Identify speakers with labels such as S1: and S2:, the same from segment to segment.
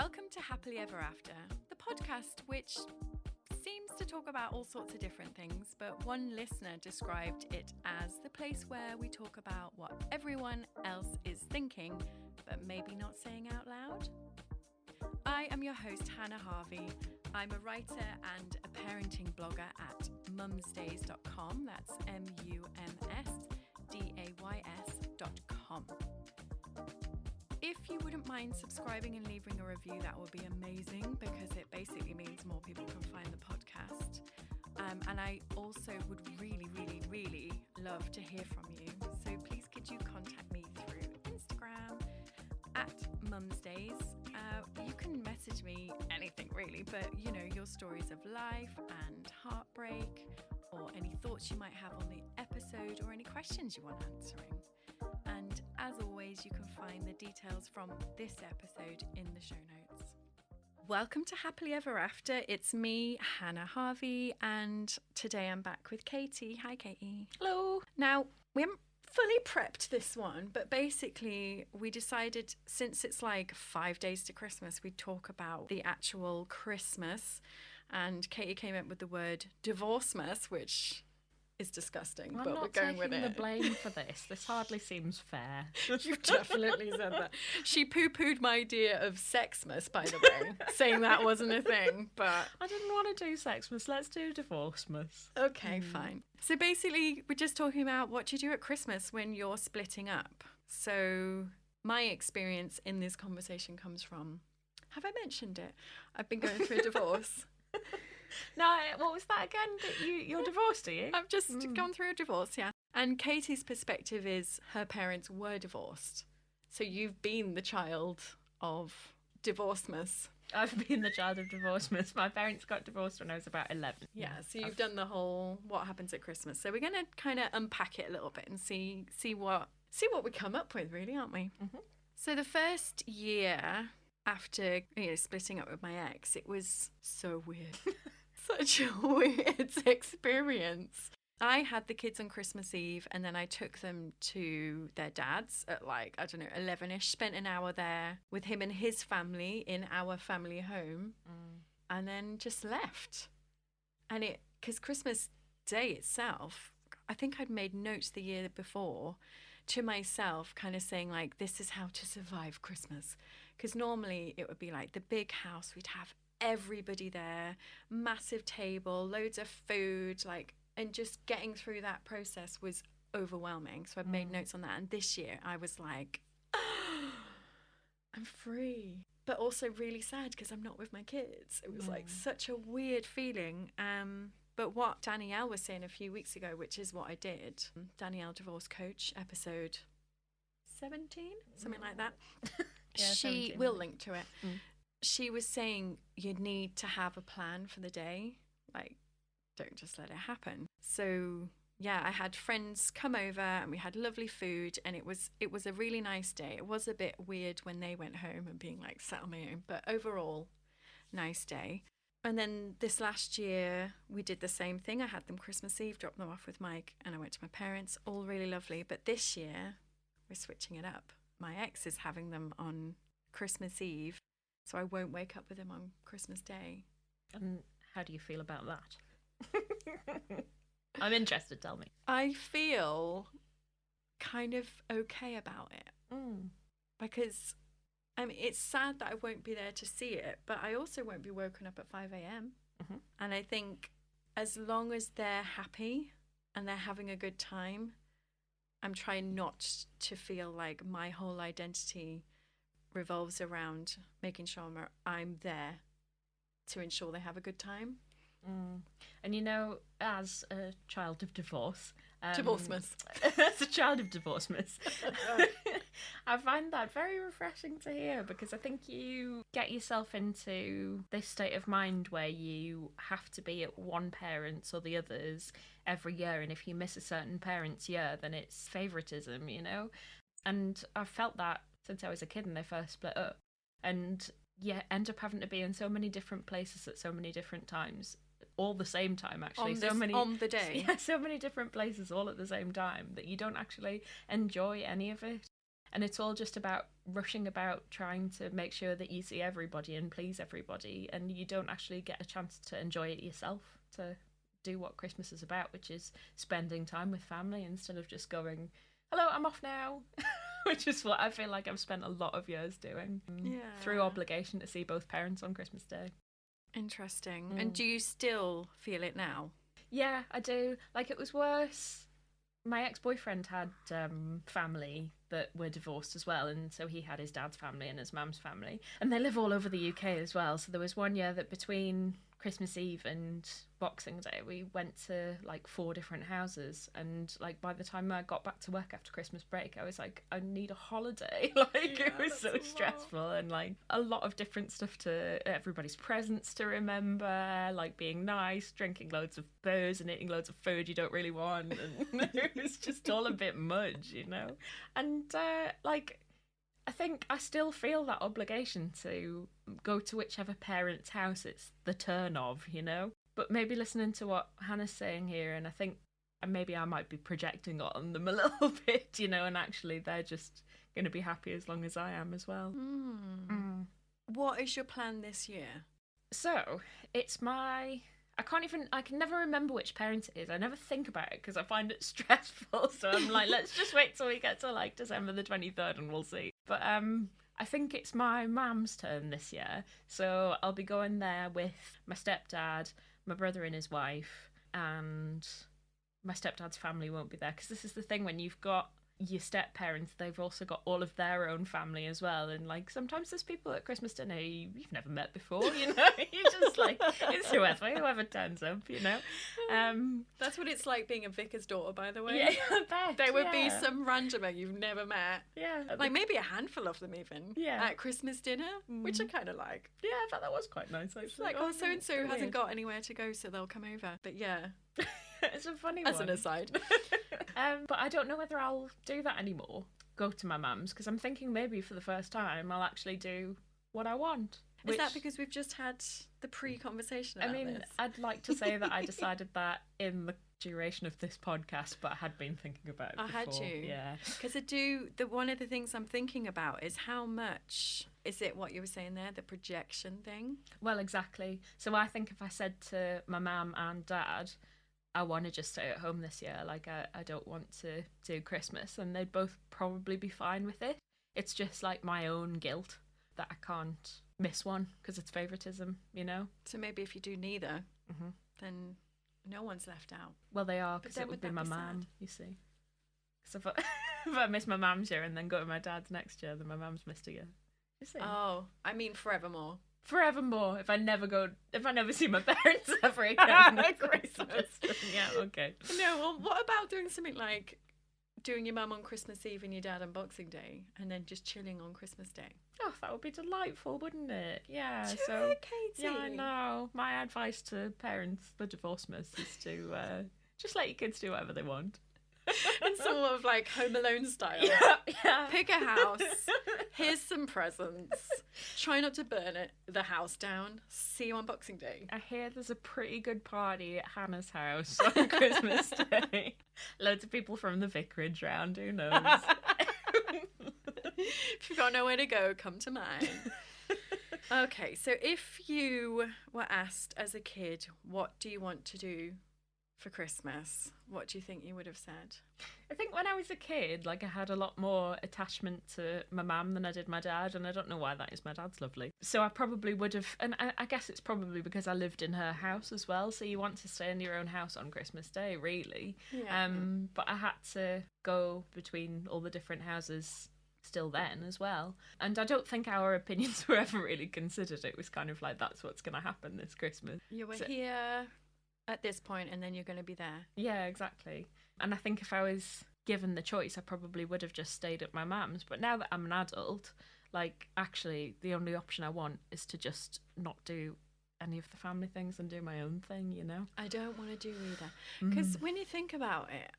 S1: Welcome to Happily Ever After, the podcast which seems to talk about all sorts of different things, but one listener described it as the place where we talk about what everyone else is thinking, but maybe not saying out loud. I am your host, Hannah Harvey. I'm a writer and a parenting blogger at mumsdays.com. That's mumsdays.com. If you wouldn't mind subscribing and leaving a review, that would be amazing because it basically means more people can find the podcast. And I also would really love to hear from you. So please could you contact me through Instagram at mumsdays. You can message me anything really, but you know, your stories of life and heartbreak, or any thoughts you might have on the episode, or any questions you want answering. And as always, you can find the details from this episode in the show notes. Welcome to Happily Ever After. It's me, Hannah Harvey, and today I'm back with Katie. Hi, Katie.
S2: Hello.
S1: Now, we haven't fully prepped this one, but basically we decided, since it's like 5 days to Christmas, we'd talk about the actual Christmas. And Katie came up with the word Divorcemas, which is disgusting, but we're going with it.
S2: I'm not taking the blame for this. This hardly seems fair.
S1: You've definitely said that. She poo-pooed my idea of Sexmas, by the way, saying that wasn't a thing, but
S2: I didn't want to do Sexmas. Let's do Divorcemas.
S1: Okay, fine. So basically, we're just talking about what you do at Christmas when you're splitting up. So my experience in this conversation comes from, have I mentioned it? I've been going through a divorce.
S2: No, what was that again? You're divorced, are you?
S1: I've just gone through a divorce, yeah. And Katie's perspective is her parents were divorced. So you've been the child of Divorcemas.
S2: I've been the child of Divorcemas. My parents got divorced when I was about 11.
S1: Yeah, so you've done the whole what happens at Christmas. So we're going to kind of unpack it a little bit and see what we come up with, really, aren't we? Mm-hmm. So the first year after splitting up with my ex, it was so weird. Such a weird experience. I had the kids on Christmas Eve, and then I took them to their dad's at 11ish, spent an hour there with him and his family in our family home, and then just left. And because Christmas Day itself, I think I'd made notes the year before to myself, kind of saying like, this is how to survive Christmas. Because normally it would be like the big house, we'd have everybody there, massive table, loads of food, and just getting through that process was overwhelming. So I've made notes on that. And this year I was like, oh, I'm free, but also really sad because I'm not with my kids. It was like such a weird feeling. But what Danielle was saying a few weeks ago, which is what I did, Danielle Divorce Coach, episode 17, something like that.
S2: Yeah,
S1: She will link to it. She was saying you need to have a plan for the day. Like, don't just let it happen. So yeah, I had friends come over and we had lovely food, and it was a really nice day. It was a bit weird when they went home and being like sat on my own, but overall, nice day. And then this last year, we did the same thing. I had them Christmas Eve, dropped them off with Mike, and I went to my parents, all really lovely. But this year, we're switching it up. My ex is having them on Christmas Eve, so I won't wake up with him on Christmas Day.
S2: And how do you feel about that? I'm interested, tell me.
S1: I feel kind of okay about it. Because it's sad that I won't be there to see it, but I also won't be woken up at 5 a.m. And I think as long as they're happy and they're having a good time, I'm trying not to feel like my whole identity revolves around making sure I'm there to ensure they have a good time.
S2: And as a child of divorce,
S1: Divorcemas.
S2: As a child of Divorcemas, I find that very refreshing to hear, because I think you get yourself into this state of mind where you have to be at one parent's or the other's every year, and if you miss a certain parent's year, then it's favoritism, And I've felt that since I was a kid and they first split up, and end up having to be in so many different places at so many different times. All the same time, actually.
S1: On the day.
S2: Yeah, so many different places all at the same time that you don't actually enjoy any of it. And it's all just about rushing about trying to make sure that you see everybody and please everybody, and you don't actually get a chance to enjoy it yourself, to do what Christmas is about, which is spending time with family instead of just going, hello, I'm off now, which is what I feel like I've spent a lot of years doing, through obligation to see both parents on Christmas Day.
S1: Interesting. And do you still feel it now?
S2: Yeah, I do. Like, it was worse. My ex-boyfriend had family that were divorced as well, and so he had his dad's family and his mum's family, and they live all over the UK as well. So there was one year that between Christmas Eve and Boxing Day, we went to like 4 different houses, and like by the time I got back to work after Christmas break, I was like, I need a holiday. Like, it was so stressful, and like a lot of different stuff, to everybody's presents to remember, like being nice, drinking loads of booze and eating loads of food you don't really want, and it was just all a bit much, you know. And like, I think I still feel that obligation to go to whichever parent's house it's the turn of, you know? But maybe listening to what Hannah's saying here, and I think maybe I might be projecting on them a little bit, you know, and actually they're just going to be happy as long as I am as well.
S1: What is your plan this year?
S2: So, it's I can never remember which parent it is. I never think about it because I find it stressful. So I'm like, let's just wait till we get to like December the 23rd and we'll see. But I think it's my mum's turn this year. So I'll be going there with my stepdad, my brother and his wife, and my stepdad's family won't be there. Because this is the thing, when you've got your step parents, they've also got all of their own family as well, and like sometimes there's people at Christmas dinner you've never met before, you know. You just like, it's whoever turns up, you know.
S1: That's what it's like being a vicar's daughter, by the way.
S2: Yeah, I bet,
S1: there would be some randomer you've never met, like maybe a handful of them even, at Christmas dinner, which I kind of like.
S2: Yeah, I thought that was quite nice actually.
S1: It's like, oh, so and so hasn't got anywhere to go, so they'll come over. But yeah.
S2: It's a funny one.
S1: As an aside.
S2: But I don't know whether I'll do that anymore, go to my mum's, because I'm thinking maybe for the first time I'll actually do what I want.
S1: Is that because we've just had the pre-conversation about this?
S2: I'd like to say that I decided that in the duration of this podcast, but I had been thinking about it before.
S1: Had you?
S2: Yeah.
S1: Because one of the things I'm thinking about is how much, is it what you were saying there, the projection thing?
S2: Well, exactly. So I think if I said to my mum and dad, I want to just stay at home this year, like I don't want to do Christmas, and they'd both probably be fine with it. It's just like my own guilt that I can't miss one because it's favoritism, you know.
S1: So maybe if you do neither, then no one's left out.
S2: Well, they are, because it would be my mum, you see. Because if I miss my mum's year and then go to my dad's next year, then my mum's missed a year. You see?
S1: Oh, I mean forevermore.
S2: Forevermore. If I never see my parents ever again at Christmas. Yeah, okay.
S1: No, well, what about doing something like doing your mum on Christmas Eve and your dad on Boxing Day, and then just chilling on Christmas Day?
S2: Oh, that would be delightful, wouldn't it? Yeah.
S1: Do
S2: so
S1: it, Katie.
S2: Yeah, I know. My advice to parents, the Divorcemas, is to just let your kids do whatever they want.
S1: In sort of like Home Alone style.
S2: Yeah.
S1: Pick a house. Here's some presents. Try not to burn the house down. See you on Boxing Day.
S2: I hear there's a pretty good party at Hannah's house on Christmas Day. Loads of people from the vicarage round. Who knows?
S1: If you've got nowhere to go, come to mine. Okay, so if you were asked as a kid, what do you want to do for Christmas, what do you think you would have said?
S2: I think when I was a kid, like, I had a lot more attachment to my mum than I did my dad, and I don't know why that is. My dad's lovely. So I probably would have, and I guess it's probably because I lived in her house as well, so you want to stay in your own house on Christmas Day, really.
S1: Yeah.
S2: But I had to go between all the different houses still then as well. And I don't think our opinions were ever really considered. It was kind of like, that's what's going to happen this Christmas.
S1: You were here at this point and then you're going to be there.
S2: Yeah, exactly. And I think if I was given the choice, I probably would have just stayed at my mum's. But now that I'm an adult, like, actually the only option I want is to just not do any of the family things and do my own thing, you know?
S1: I don't want to do either. Because when you think about it,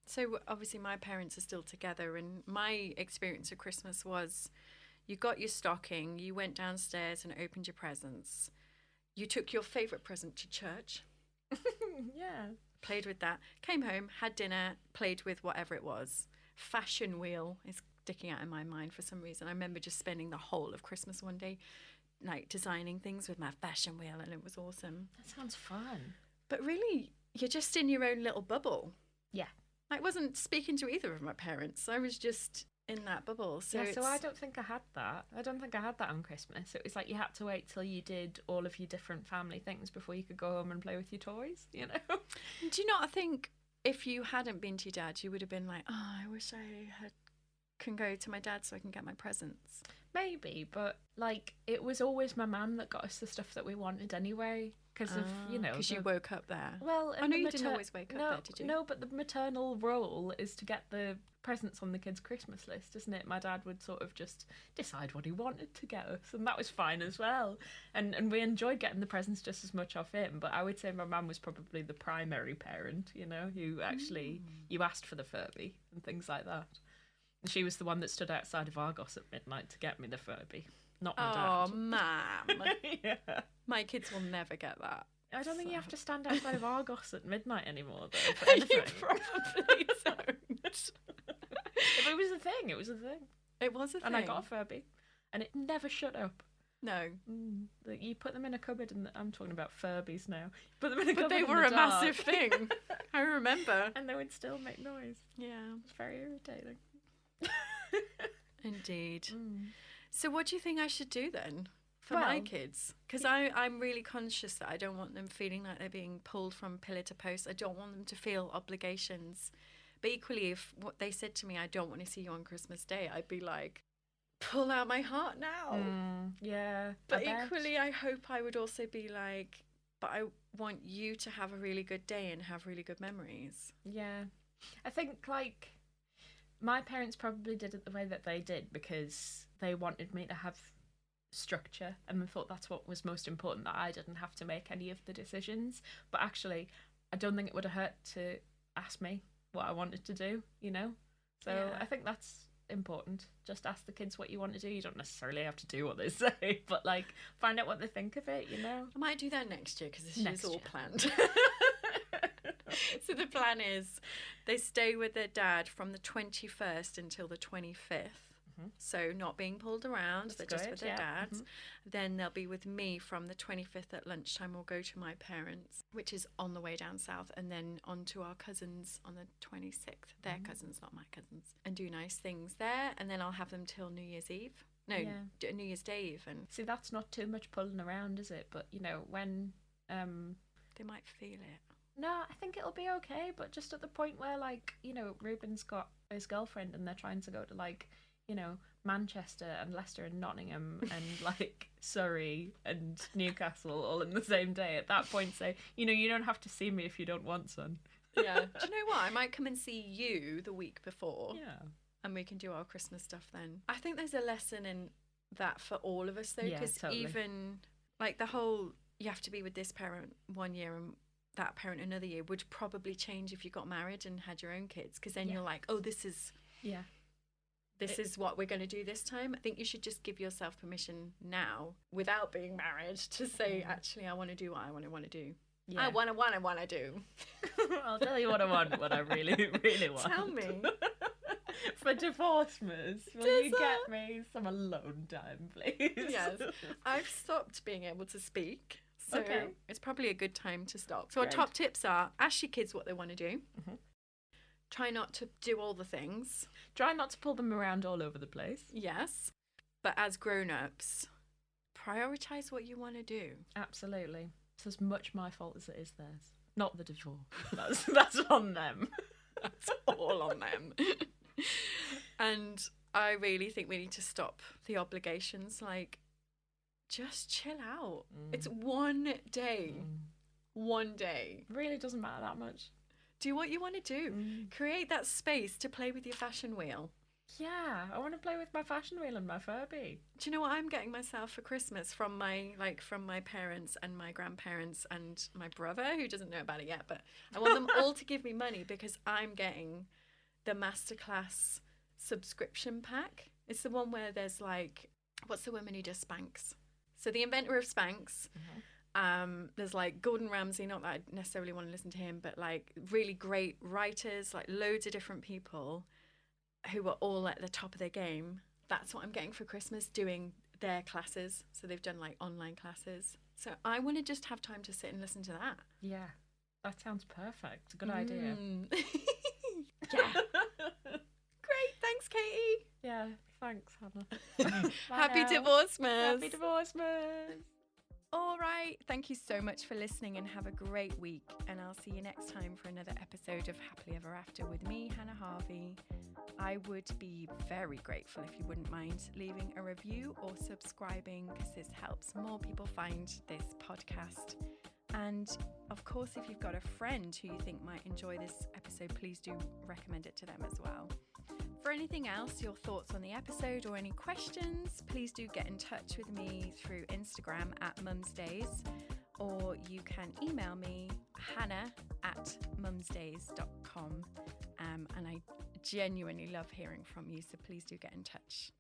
S1: so obviously my parents are still together, and my experience of Christmas was you got your stocking, you went downstairs and opened your presents. You took your favourite present to church.
S2: Yeah. Played
S1: with that. Came home, had dinner, played with whatever it was. Fashion wheel is sticking out in my mind for some reason. I remember just spending the whole of Christmas one day, like designing things with my fashion wheel, and it was awesome.
S2: That sounds fun.
S1: But really, you're just in your own little bubble.
S2: Yeah.
S1: I wasn't speaking to either of my parents. I was just in that bubble. So
S2: yeah, so I don't think I had that. I don't think I had that on Christmas. It was like you had to wait till you did all of your different family things before you could go home and play with your toys, you know?
S1: Do you not think if you hadn't been to your dad, you would have been like, oh, I wish I can go to my dad so I can get my presents?
S2: Maybe, but like it was always my mum that got us the stuff that we wanted anyway. Because of, you know...
S1: Because you woke up there.
S2: Well,
S1: I know you didn't always wake up there, did you?
S2: No, but the maternal role is to get the presents on the kids' Christmas list, isn't it? My dad would sort of just decide what he wanted to get us, and that was fine as well. And we enjoyed getting the presents just as much off him, but I would say my mum was probably the primary parent, you know, who actually... You asked for the Furby and things like that. And she was the one that stood outside of Argos at midnight to get me the Furby. Not my dad.
S1: Oh, ma'am.
S2: Yeah.
S1: My kids will never get that.
S2: I don't think you have to stand outside of Argos at midnight anymore, though. For anything.
S1: You probably don't.
S2: If it was a thing, it was a thing.
S1: It was a thing.
S2: And I got a Furby, and it never shut up.
S1: No.
S2: You put them in a cupboard, and I'm talking about Furbies now. You put them in a cupboard.
S1: But they were a massive thing. I remember.
S2: And they would still make noise.
S1: Yeah.
S2: It's very irritating.
S1: Indeed. So what do you think I should do then for my kids? Because I'm really conscious that I don't want them feeling like they're being pulled from pillar to post. I don't want them to feel obligations. But equally, if what they said to me, I don't want to see you on Christmas Day, I'd be like, pull out my heart now.
S2: Yeah.
S1: But equally, I hope I would also be like, but I want you to have a really good day and have really good memories.
S2: Yeah. I think, like, my parents probably did it the way that they did because they wanted me to have structure and they thought that's what was most important, that I didn't have to make any of the decisions. But actually, I don't think it would have hurt to ask me what I wanted to do, you know? So
S1: Yeah.
S2: I think that's important. Just ask the kids what you want to do. You don't necessarily have to do what they say, but like find out what they think of it, you know?
S1: I might do that next year because this
S2: Next
S1: year's all
S2: year.
S1: planned. So the plan is they stay with their dad from the 21st until the 25th. So not being pulled around, they're just with their dads. Then they'll be with me from the 25th at lunchtime. We'll go to my parents, which is on the way down south, and then on to our cousins on the 26th. Their cousins, not my cousins. And do nice things there. And then I'll have them till New Year's Eve. No, New Year's Day even.
S2: See, that's not too much pulling around, is it? But, you know, when...
S1: They might feel it.
S2: No, I think it'll be okay, but just at the point where, like, you know, Ruben's got his girlfriend and they're trying to go to, like, you know, Manchester and Leicester and Nottingham and, like, Surrey and Newcastle all in the same day. At that point, say, you know, you don't have to see me if you don't want, son.
S1: Yeah. Do you know what? I might come and see you the week before.
S2: Yeah.
S1: And we can do our Christmas stuff then. I think there's a lesson in that for all of us, though,
S2: Yeah,
S1: because
S2: totally.
S1: even, like, the whole, you have to be with this parent one year and that parent another year would probably change if you got married and had your own kids, because then you're like, oh, this is what we're going to do this time. I think you should just give yourself permission now without being married to say, actually, I want to do what I want to do.
S2: Yeah.
S1: I want to do.
S2: I'll tell you what I want, what I really, really want.
S1: Tell me.
S2: For Divorcemas, will you get me some alone time, please?
S1: Yes. I've stopped being able to speak. So
S2: Okay.
S1: it's probably a good time to stop. So
S2: Great.
S1: our top tips are ask your kids what they want to do. Try not to do all the things.
S2: Try not to pull them around all over the place.
S1: Yes. But as grown-ups, prioritise what you want to do.
S2: Absolutely. It's as much my fault as it is theirs. Not the divorce. That's on them.
S1: That's all on them. And I really think we need to stop the obligations. Like, just chill out. It's one day. One day.
S2: Really doesn't matter that much.
S1: Do what you want to do. Create that space to play with your fashion wheel.
S2: Yeah, I want to play with my fashion wheel and my Furby.
S1: Do you know what I'm getting myself for Christmas from my parents and my grandparents and my brother, who doesn't know about it yet, but I want them all to give me money because I'm getting the masterclass subscription pack. It's the one where there's like, what's the woman who does Spanx? So the inventor of Spanx. There's like Gordon Ramsay, not that I necessarily want to listen to him, but like really great writers, like loads of different people. who are all at the top of their game. That's what I'm getting for Christmas, doing their classes. So they've done like online classes. So I want to just have time to sit and listen to that.
S2: Yeah, that sounds perfect. Good idea.
S1: Yeah. Great. Thanks, Katie.
S2: Yeah, thanks, Hannah.
S1: Happy Divorcemas.
S2: Happy Divorcemas.
S1: All right. Thank you so much for listening and have a great week. And I'll see you next time for another episode of Happily Ever After with me, Hannah Harvey. I would be very grateful if you wouldn't mind leaving a review or subscribing, because this helps more people find this podcast. And of course, if you've got a friend who you think might enjoy this episode, please do recommend it to them as well. For anything else, your thoughts on the episode or any questions, please do get in touch with me through Instagram at mumsdays, or you can email me, hannah@mumsdays.com. And I genuinely love hearing from you, so please do get in touch.